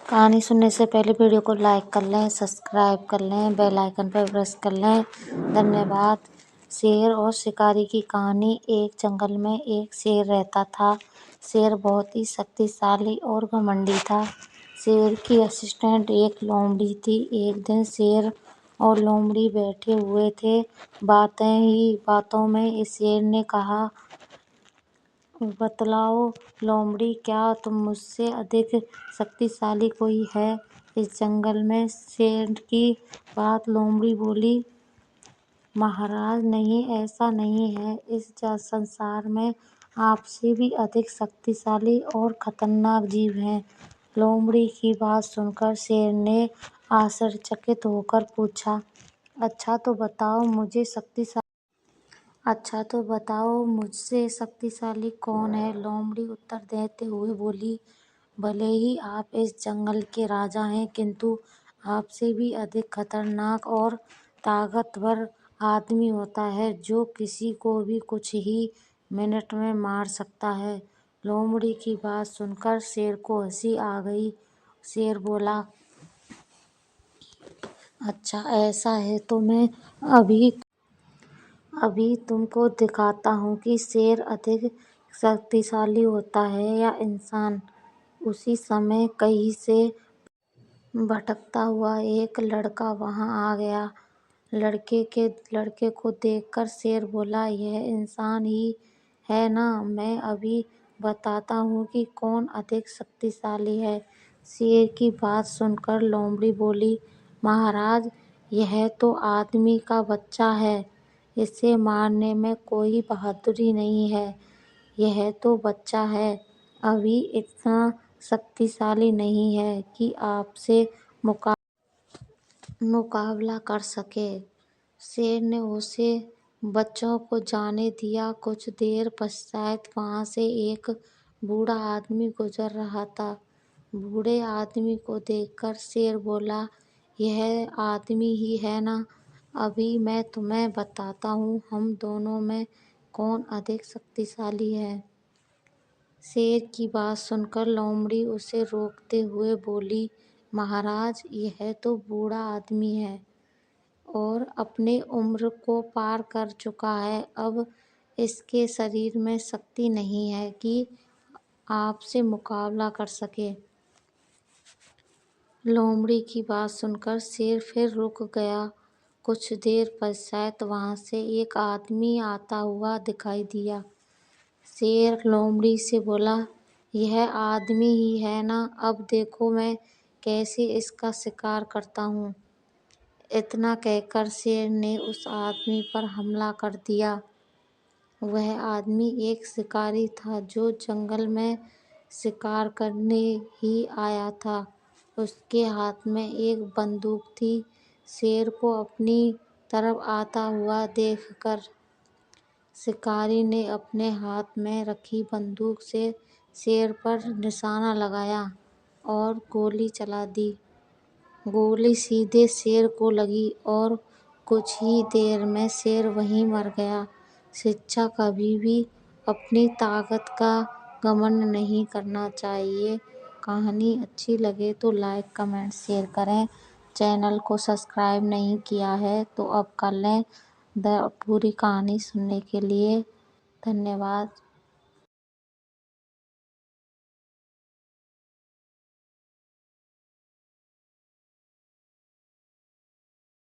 कहानी सुनने से पहले वीडियो को लाइक कर लें, सब्सक्राइब कर लें, बेल आइकन पर प्रेस कर लें। धन्यवाद। शेर और शिकारी की कहानी। एक जंगल में एक शेर रहता था। शेर बहुत ही शक्तिशाली और घमंडी था। शेर की असिस्टेंट एक लोमड़ी थी। एक दिन शेर और लोमड़ी बैठे हुए थे। बातें ही बातों में शेर ने कहा, बतलाओ लोमड़ी, क्या तुम मुझसे अधिक शक्तिशाली कोई है इस जंगल में? शेर की बात लोमड़ी बोली, महाराज नहीं, ऐसा नहीं है। इस संसार में आपसे भी अधिक शक्तिशाली और खतरनाक जीव हैं। लोमड़ी की बात सुनकर शेर ने आश्चर्यचकित होकर पूछा, अच्छा तो बताओ मुझसे शक्तिशाली कौन है? लोमड़ी उत्तर देते हुए बोली, भले ही आप इस जंगल के राजा हैं, किंतु आपसे भी अधिक खतरनाक और ताकतवर आदमी होता है जो किसी को भी कुछ ही मिनट में मार सकता है। लोमड़ी की बात सुनकर शेर को हंसी आ गई। शेर बोला, अच्छा ऐसा है तो मैं अभी तुमको दिखाता हूँ कि शेर अधिक शक्तिशाली होता है या इंसान। उसी समय कहीं से भटकता हुआ एक लड़का वहां आ गया। लड़के को देखकर शेर बोला, यह इंसान ही है ना? मैं अभी बताता हूँ कि कौन अधिक शक्तिशाली है। शेर की बात सुनकर लोमड़ी बोली, महाराज, यह तो आदमी का बच्चा है। इसे मारने में कोई बहादुरी नहीं है। यह तो बच्चा है, अभी इतना शक्तिशाली नहीं है कि आपसे मुकाबला कर सके। शेर ने उसे बच्चों को जाने दिया। कुछ देर पश्चात वहां से एक बूढ़ा आदमी गुजर रहा था। बूढ़े आदमी को देखकर शेर बोला, यह आदमी ही है ना? अभी मैं तुम्हें बताता हूँ हम दोनों में कौन अधिक शक्तिशाली है। शेर की बात सुनकर लोमड़ी उसे रोकते हुए बोली, महाराज, यह तो बूढ़ा आदमी है और अपनी उम्र को पार कर चुका है। अब इसके शरीर में शक्ति नहीं है कि आपसे मुकाबला कर सके। लोमड़ी की बात सुनकर शेर फिर रुक गया। कुछ देर पश्चात वहां से एक आदमी आता हुआ दिखाई दिया। शेर लोमड़ी से बोला, यह आदमी ही है ना? अब देखो मैं कैसे इसका शिकार करता हूँ। इतना कहकर शेर ने उस आदमी पर हमला कर दिया। वह आदमी एक शिकारी था जो जंगल में शिकार करने ही आया था। उसके हाथ में एक बंदूक थी। शेर को अपनी तरफ आता हुआ देखकर शिकारी ने अपने हाथ में रखी बंदूक से शेर पर निशाना लगाया और गोली चला दी। गोली सीधे शेर को लगी और कुछ ही देर में शेर वहीं मर गया। शिक्षा कभी भी अपनी ताकत का घमंड नहीं करना चाहिए। कहानी अच्छी लगे तो लाइक, कमेंट, शेयर करें। चैनल को सब्सक्राइब नहीं किया है तो अब कर लें। पूरी कहानी सुनने के लिए धन्यवाद।